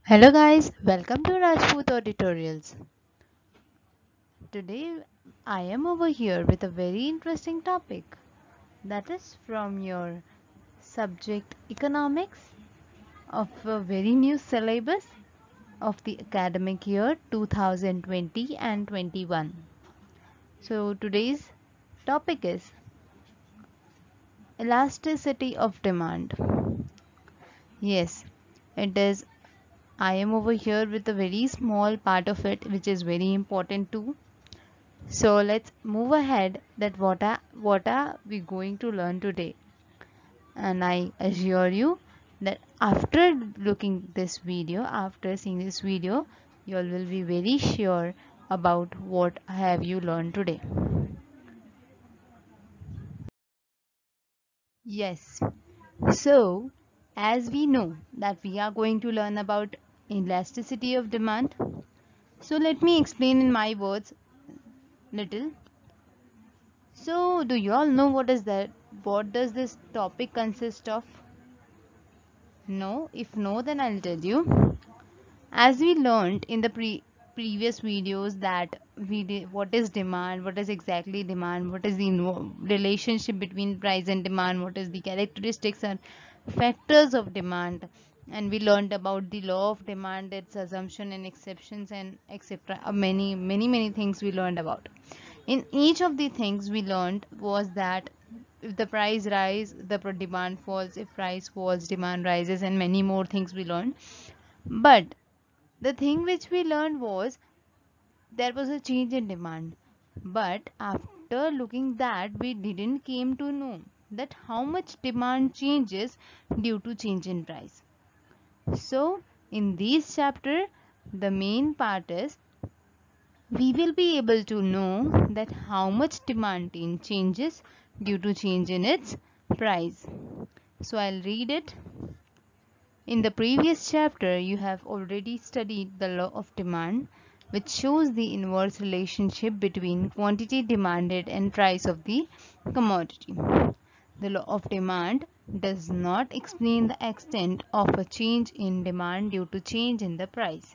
Hello guys, welcome to Rajput Tutorials. Today I am over here with a very interesting topic, that is from your subject economics of a very new syllabus of the academic year 2020 and 21. So today's topic is elasticity of demand. Yes, it is. I am over here with a very small part of it which is very important too. So let's move ahead that what are we going to learn today. And I assure you that after looking this video, after seeing this video, you all will be very sure about what have you learned today. Yes. So as we know that we are going to learn about elasticity of demand. So let me explain in my words little. So do you all know what is that? What does this topic consist of? No? If no, then I'll tell you. As we learned in the previous videos that what is demand, what is exactly demand, what is the relationship between price and demand, what is the characteristics and factors of demand, and we learned about the law of demand, its assumption and exceptions and etc. Many things we learned about. In each of the things we learned was that if the price rise, the demand falls, if price falls, demand rises, and many more things we learned. But the thing which we learned was there was a change in demand. But after looking that, we didn't came to know that how much demand changes due to change in price. So in this chapter, the main part is we will be able to know that how much demand changes due to change in its price. So I'll read it. In the previous chapter, you have already studied the law of demand, which shows the inverse relationship between quantity demanded and price of the commodity. The law of demand does not explain the extent of a change in demand due to change in the price.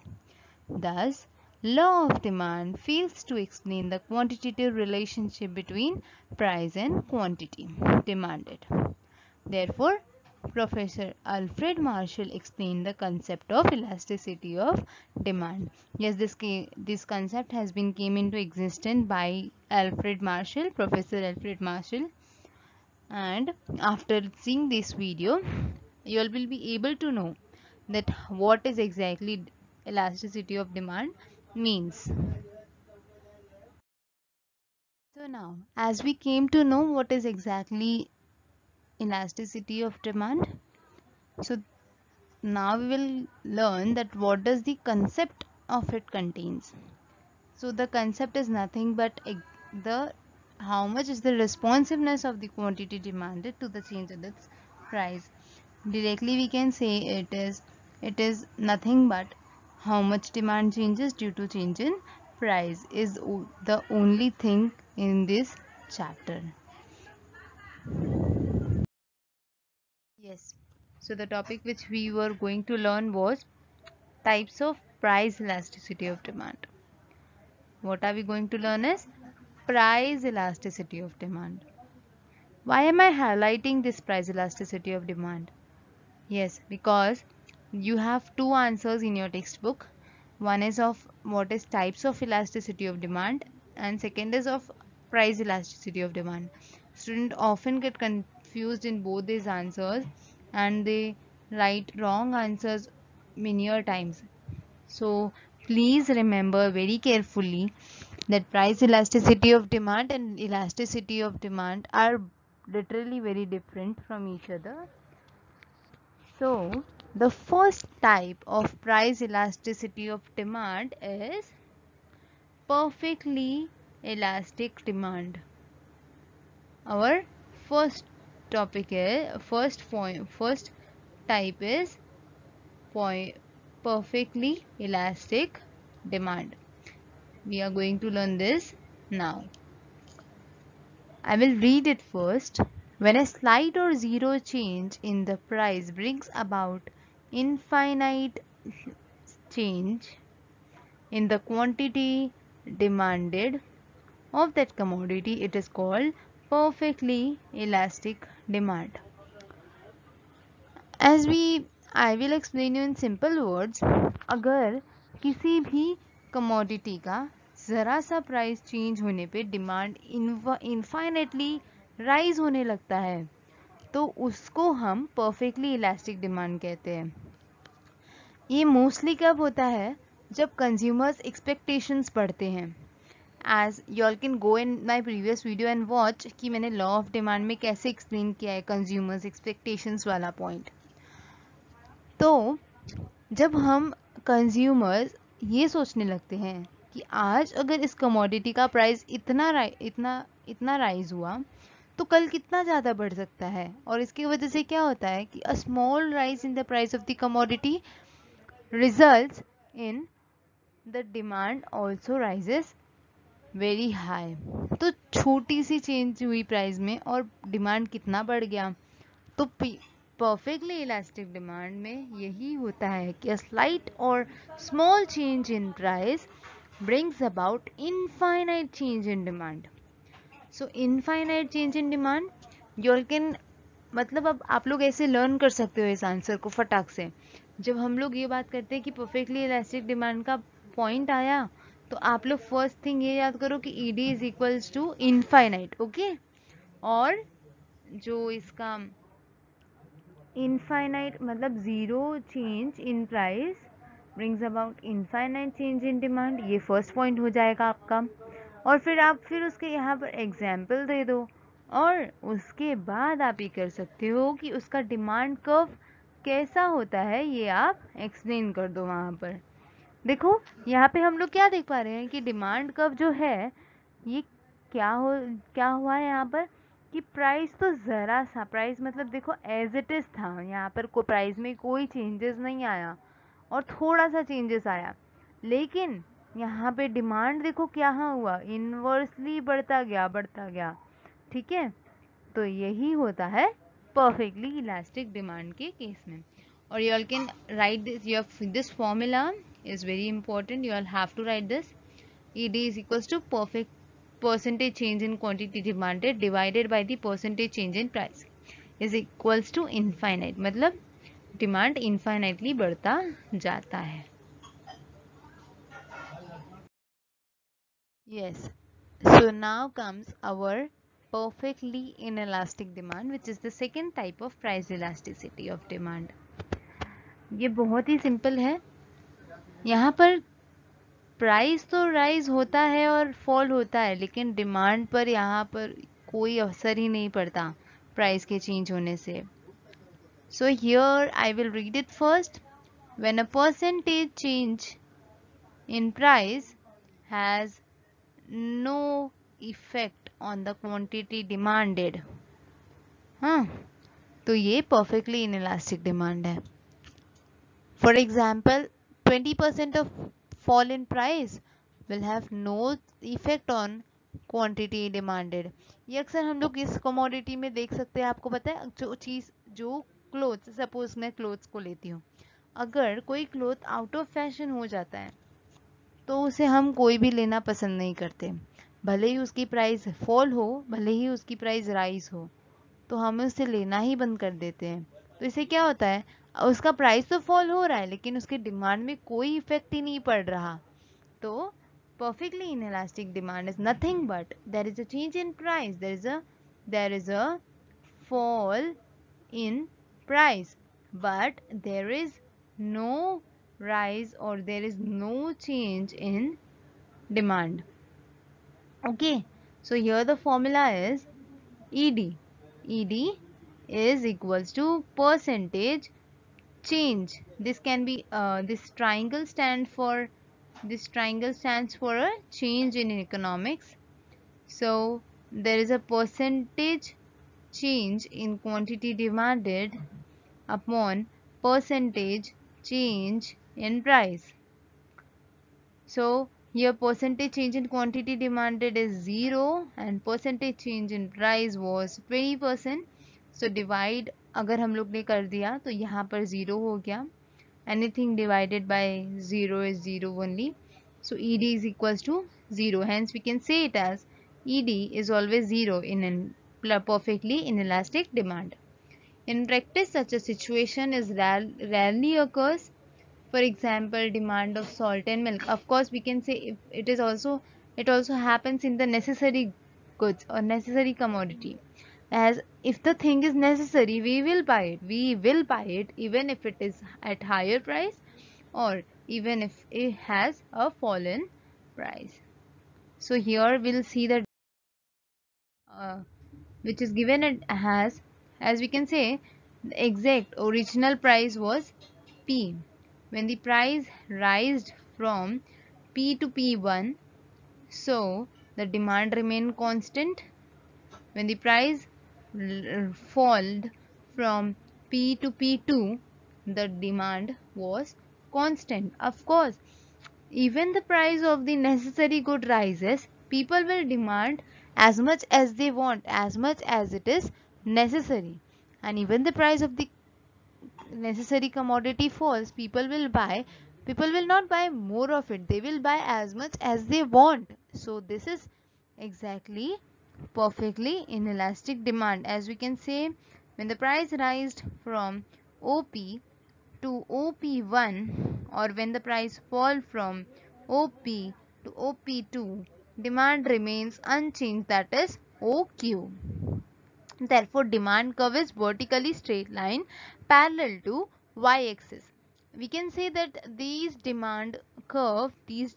Thus, law of demand fails to explain the quantitative relationship between price and quantity demanded. Therefore, Professor Alfred Marshall explained the concept of elasticity of demand. Yes, this concept has been came into existence by Alfred Marshall, Professor Alfred Marshall. And after seeing this video, you will be able to know that what is exactly elasticity of demand means. So now, as we came to know what is exactly elasticity of demand, so now we will learn that what does the concept of it contains. So the concept is nothing but the how much is the responsiveness of the quantity demanded to the change in its price. Directly we can say it is nothing but how much demand changes due to change in price is the only thing in this chapter. Yes. So the topic which we were going to learn was types of price elasticity of demand. What are we going to learn is price elasticity of demand. Why am I highlighting this price elasticity of demand? Yes, because you have two answers in your textbook. One is of what is types of elasticity of demand, and second is of price elasticity of demand. Students often get confused in both these answers and they write wrong answers many times. So please remember very carefully that price elasticity of demand and elasticity of demand are literally very different from each other. So the first type of price elasticity of demand is perfectly elastic demand. Our first topic is first type is perfectly elastic demand. We are going to learn this now. I will read it first. When a slight or zero change in the price brings about infinite change in the quantity demanded of that commodity, it is called perfectly elastic demand. I will explain you in simple words. अगर किसी भी commodity का ज़रा सा price change होने पे demand infinitely rise होने लगता है तो उसको हम परफेक्टली इलास्टिक डिमांड कहते हैं. ये मोस्टली कब होता है? जब कंज्यूमर्स एक्सपेक्टेशंस बढ़ते हैं. As you all can go in my previous video and watch कि मैंने लॉ ऑफ डिमांड में कैसे एक्सप्लेन किया है कंज्यूमर्स एक्सपेक्टेशंस वाला पॉइंट. तो जब हम कंज्यूमर्स ये सोचने लगते हैं कि आज अगर इस कमोडिटी का प्राइस इतना राइज हुआ तो कल कितना ज़्यादा बढ़ सकता है, और इसकी वजह से क्या होता है कि a small rise in the price of the commodity results in the demand also rises very high. तो छोटी सी चेंज हुई प्राइस में और डिमांड कितना बढ़ गया. तो परफेक्टली इलास्टिक डिमांड में यही होता है कि अ स्लाइट और small change in price brings about infinite change in demand. So infinite change in demand you all can, मतलब अब आप लोग ऐसे लर्न कर सकते हो इस आंसर को फटाक से. जब हम लोग ये बात करते हैं कि परफेक्टली इलास्टिक डिमांड का पॉइंट आया तो आप लोग फर्स्ट थिंग ये याद करो कि E D is equals to infinite. Okay, और जो इसका इनफाइनाइट मतलब zero change in price brings about infinite change in demand, ये फर्स्ट पॉइंट हो जाएगा आपका. और फिर उसके यहाँ पर एग्जाम्पल दे दो और उसके बाद आप ये कर सकते हो कि उसका डिमांड कर्व कैसा होता है ये आप एक्सप्लेन कर दो वहाँ पर. देखो यहाँ पे हम लोग क्या देख पा रहे हैं कि डिमांड कर्व जो है ये क्या हुआ है यहाँ पर कि प्राइस तो ज़रा सा, प्राइस मतलब देखो एज इट इज़ था, यहाँ पर प्राइस में कोई चेंजेस नहीं आया और थोड़ा सा चेंजेस आया, लेकिन यहाँ पे डिमांड देखो क्या हुआ, इनवर्सली बढ़ता गया. ठीक है, तो यही होता है परफेक्टली इलास्टिक डिमांड के केस में. और you all can write this formula is very important. You all have to write this. ED is equals to percentage change in quantity demanded divided by the percentage change in price is equals to infinite. मतलब demand infinitely बढ़ता जाता है. Yes. So now comes our perfectly inelastic demand, which is the second type of price elasticity of demand. ये बहुत ही simple है. यहाँ पर price तो राइज होता है और फॉल होता है, लेकिन डिमांड पर यहाँ पर कोई असर ही नहीं पड़ता प्राइस के चेंज होने से. So here I will read it first. When a percentage change in price has no effect on the quantity demanded, हाँ, तो ये परफेक्टली इनइलास्टिक डिमांड है. For example 20% of fall in price will have no effect on quantity demanded. ये अक्सर हम लोग इस commodity में देख सकते हैं. आपको पता है जो क्लोथ्स, सपोज मैं क्लोथ्स को लेती हूँ, अगर कोई क्लोथ आउट ऑफ फैशन हो जाता है तो उसे हम कोई भी लेना पसंद नहीं करते, भले ही उसकी प्राइस फॉल हो, भले ही उसकी प्राइस राइज हो, तो हम उसे लेना ही बंद कर देते हैं. तो इससे क्या होता है, उसका प्राइस तो फॉल हो रहा है लेकिन उसके डिमांड में कोई इफेक्ट ही नहीं पड़ रहा. तो perfectly inelastic demand is nothing but there is a change in price, there is a fall in price, but there is no rise or there is no change in demand. Okay, so here the formula is ED is equals to percentage change. This can be this triangle stands for a change in economics. So there is a percentage change in quantity demanded upon percentage change in price. So here percentage change in quantity demanded is 0 and percentage change in price was 20%. So divide अगर हम लोग ने कर दिया तो यहाँ पर 0 हो गया anything divided by 0 is 0 only. So ED is equals to 0. Hence we can say it as ED is always 0 in a perfectly inelastic demand. In practice, such a situation is rarely occurs. For example, demand of salt and milk. Of course, we can say if it also happens in the necessary goods or necessary commodity. As if the thing is necessary, we will buy it. We will buy it even if it is at higher price or even if it has a fallen price. So here we'll see that which is given as we can say the exact original price was P. When the price rised from P to P1, so the demand remained constant. When the price fell from P to P2, the demand was constant. Of course, even the price of the necessary good rises, people will demand as much as they want, as much as it is necessary. And even the price of the necessary commodity falls, people will not buy more of it. They will buy as much as they want. So this is exactly perfectly inelastic demand. As we can say, when the price rised from OP to OP1 or when the price fall from OP to OP2, demand remains unchanged, that is OQ. Therefore, demand curve is vertically straight line parallel to y-axis. We can say that these demand curve is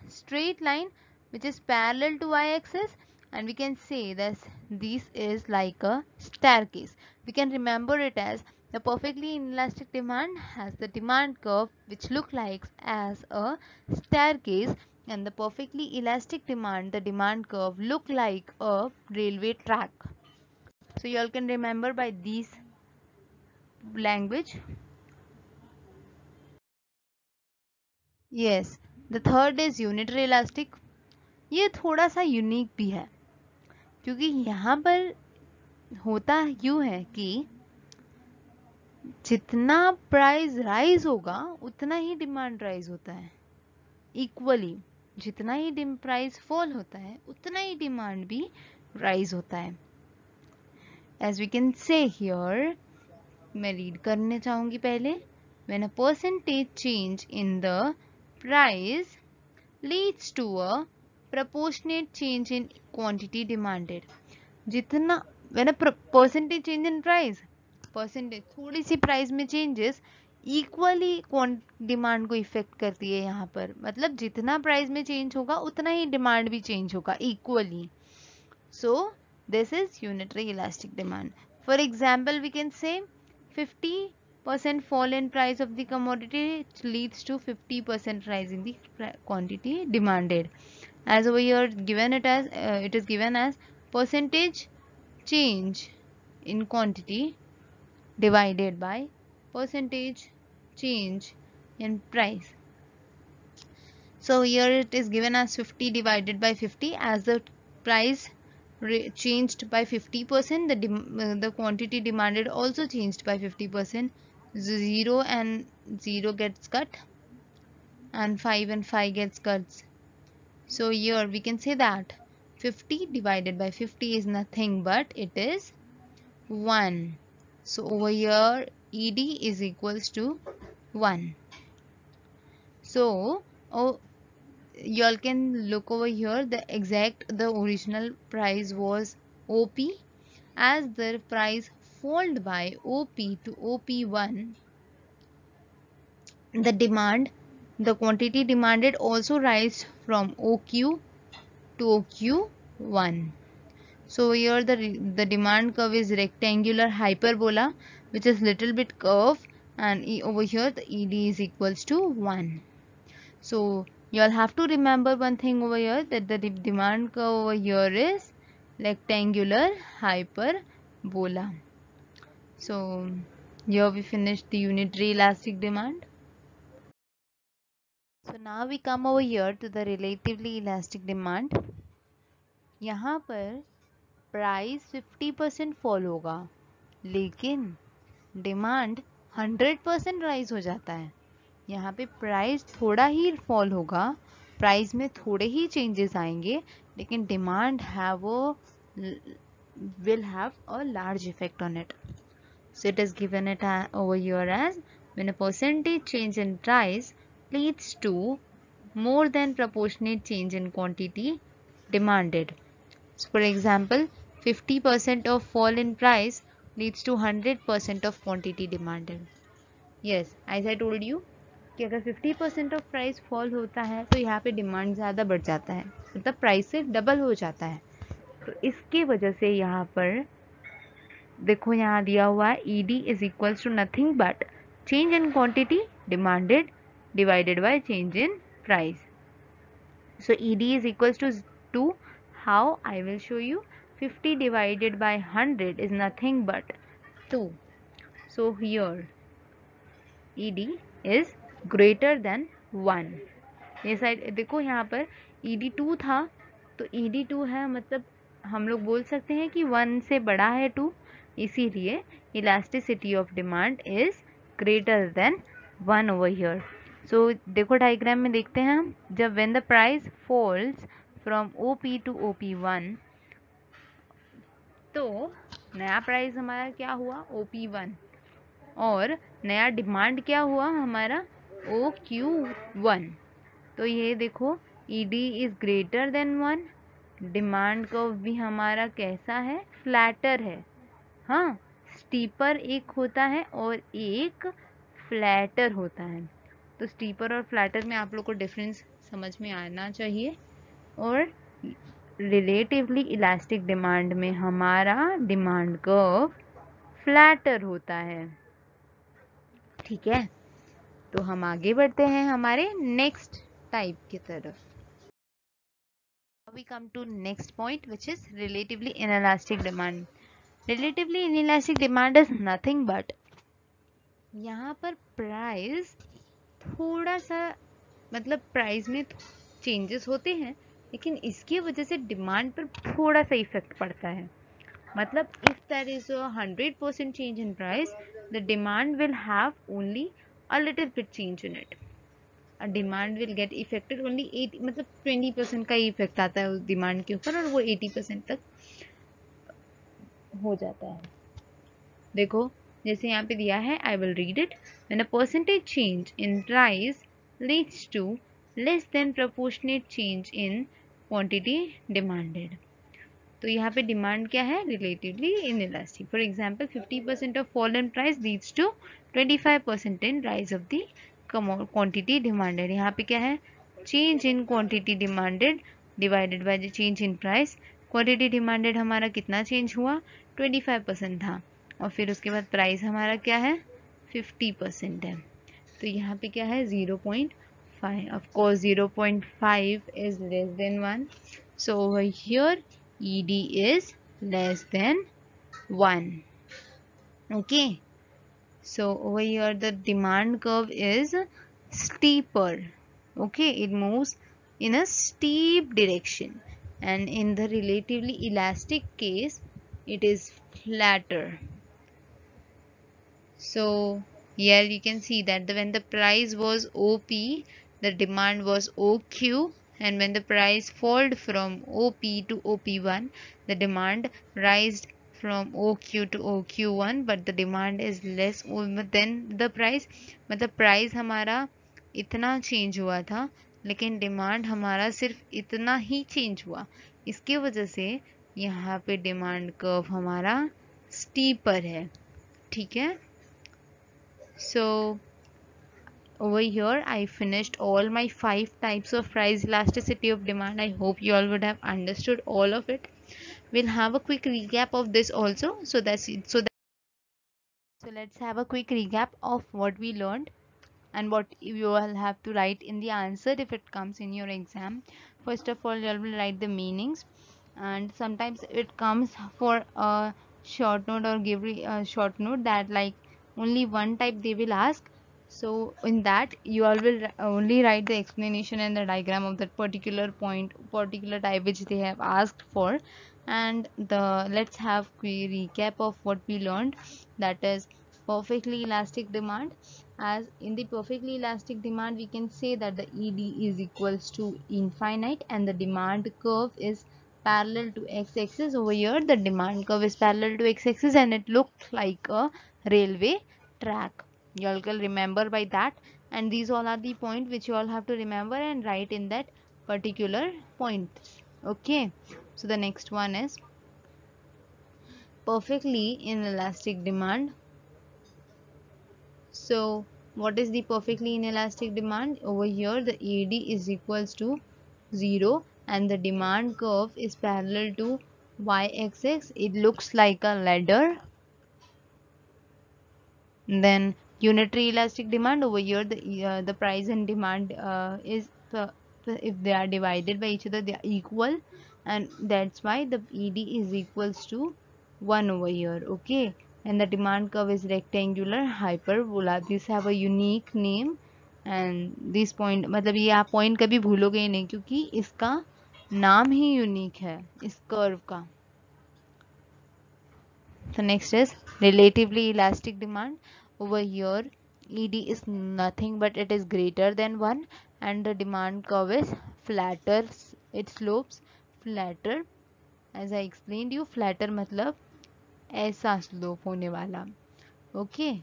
straight line which is parallel to y-axis, and we can say that this is like a staircase. We can remember it as the perfectly inelastic demand has the demand curve which look like as a staircase, and the perfectly elastic demand, the demand curve look like a railway track. So you all can remember by these language. Yes, the third is unitary elastic. ये थोड़ा सा unique भी है क्योंकि यहाँ पर होता यूँ है कि जितना प्राइस राइज होगा उतना ही डिमांड राइज होता है इक्वली. जितना ही प्राइस फॉल होता है उतना ही डिमांड भी राइज होता है. As we can see here, मैं रीड करने चाहूंगी पहले. When a percentage change in the price leads to a proportionate change in quantity demanded. जितना when a percentage change in price, percentage थोड़ी सी प्राइस में चेंजेस इक्वली डिमांड को effect करती है यहाँ पर. मतलब जितना प्राइस में चेंज होगा उतना ही डिमांड भी चेंज होगा equally. So this is unitary elastic demand. For example we can say 50% fall in price of the commodity leads to 50% rise in the quantity demanded. As over here given it is given as percentage change in quantity divided by percentage change in price. So here it is given as 50 divided by 50. As the price changed by 50%, the quantity demanded also changed by 50%. 0 and 0 gets cut and 5 and 5 gets cut. So here we can say that 50 divided by 50 is nothing but it is 1. So over here ED is equals to 1. So you all can look over here, the original price was OP. As the price fall by OP to OP1, the quantity demanded also rise from OQ to OQ1. So here the demand curve is rectangular hyperbola which is little bit curved, and over here the ED is equals to 1. So you all have to remember one thing over here, that the demand curve over here is rectangular hyperbola. So here we finished the unitary elastic demand. So now we come over here to the relatively elastic demand. यहाँ पर price 50% fall होगा, लेकिन demand 100% rise हो जाता है। यहाँ पे price थोड़ा ही फॉल होगा, प्राइस में थोड़े ही चेंजेस आएंगे, लेकिन demand will have a large effect on it. So it is given it over here as when a percentage change in price leads to more than proportionate change in quantity demanded. So for example, 50% of fall in price leads to 100% of quantity demanded. Yes, as I told you कि अगर 50% of price fall होता है तो यहाँ पे demand ज़्यादा बढ़ जाता है, मतलब प्राइस से डबल हो जाता है। तो इसके वजह से यहाँ पर देखो, यहाँ दिया हुआ है ED is equals to nothing but change in quantity demanded divided by change in price. So ED is equals to how I will show you. 50 divided by 100 is nothing but 2. So here ED is greater than 1. ये side देखो, यहाँ पर ED 2 था तो ED 2 है, मतलब हम लोग बोल सकते हैं कि 1 से बड़ा है 2, इसीलिए elasticity of demand is greater than 1 over here. So देखो डायग्राम में देखते हैं हम, जब when the price falls from OP to OP1 तो नया प्राइस हमारा क्या हुआ OP1 और नया डिमांड क्या हुआ हमारा OQ1. तो ये देखो ED is greater than 1, demand curve भी हमारा कैसा है, फ्लैटर है. हाँ, स्टीपर एक होता है और एक फ्लैटर होता है. तो स्टीपर और फ्लैटर में आप लोग को डिफरेंस समझ में आना चाहिए. और रिलेटिवली इलास्टिक डिमांड में हमारा डिमांड कर्व फ्लैटर होता है. ठीक है, तो हम आगे बढ़ते हैं हमारे नेक्स्ट टाइप की तरफ. We come to next point, which is relatively inelastic demand. Relatively inelastic demand is nothing but यहाँ पर प्राइस थोड़ा सा, मतलब प्राइस में चेंजेस होते हैं लेकिन इसकी वजह से डिमांड पर थोड़ा सा इफेक्ट पड़ता है. मतलब if there is a 100% change in price, the demand will have only a little bit change in it. Demand will get affected only 80, मतलब 20% का ही इफेक्ट आता है उस डिमांड के ऊपर और वो 80% तक हो जाता है. देखो जैसे यहाँ पे दिया है, I will read it. When a percentage change in price leads to less than proportionate change in quantity demanded. तो यहाँ पे डिमांड क्या है, relatively inelastic. For example 50% of fall in price leads to 25% in rise of the quantity demanded. यहाँ पे क्या है, change in quantity demanded divided by the change in price. Quantity demanded हमारा कितना चेंज हुआ, 25% था, और फिर उसके बाद प्राइस हमारा क्या है, 50% है. तो यहाँ पे क्या है, 0.5. Of course 0.5 is less than 1. So over here ED is less than 1. Okay, so over here the demand curve is steeper. Okay, it moves in a steep direction, and in the relatively elastic case it is flatter. So here you can see that when the price was OP, the demand was OQ, and when the price fell from OP to OP1, the demand raised from OQ to OQ1, but the demand is less than the price. मतलब price हमारा इतना change हुआ था लेकिन demand हमारा सिर्फ इतना ही change हुआ. इसकी वजह से यहाँ पे डिमांड कर्व हमारा स्टीपर है. ठीक है, so over here I finished all my 5 types of price elasticity of demand. I hope you all would have understood all of it. We'll have a quick recap of this also. So let's have a quick recap of what we learned and what you all have to write in the answer if it comes in your exam. First of all, you all will write the meanings, and sometimes it comes for a short note or give a short note that like only one type they will ask. So in that you all will only write the explanation and the diagram of that particular point, particular type which they have asked for. And let's have quick recap of what we learned. That is, perfectly elastic demand. As in the perfectly elastic demand, we can say that the ED is equals to infinite and the demand curve is parallel to x-axis. Over here the demand curve is parallel to x-axis and it looked like a railway track. You all can remember by that, and these all are the point which you all have to remember and write in that particular point. Okay, so the next one is perfectly inelastic demand. So what is the perfectly inelastic demand? Over here the ED is equals to 0 and the demand curve is parallel to y-axis. It looks like a ladder. Then unitary elastic demand, over here the price and demand is if they are divided by each other they are equal, and that's why the ED is equals to 1 over here. Okay, and the demand curve is rectangular hyperbola. These have a unique name, and this point मतलब ये आप point कभी भूलोगे ही नहीं क्योंकि इसका नाम ही unique है इस curve का. So next is relatively elastic demand. Over here ED is nothing but it is greater than 1 and the demand curve is flatter. It slopes flatter. As I explained you, flatter मतलब ऐसा slope होने वाला. Okay.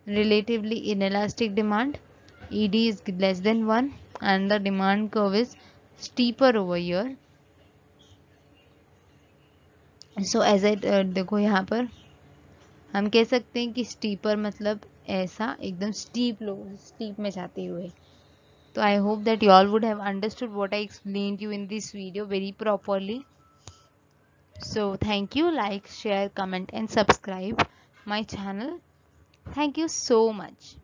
Relatively inelastic demand, ED is less than 1 and the demand curve is steeper over here. So as I देखो यहाँ पर हम कह सकते हैं कि स्टीपर मतलब ऐसा एकदम स्टीप में जाते हुए. तो I hope that you all would have understood what I explained you in this video very properly. So thank you, like, share, comment and subscribe my channel. Thank you so much.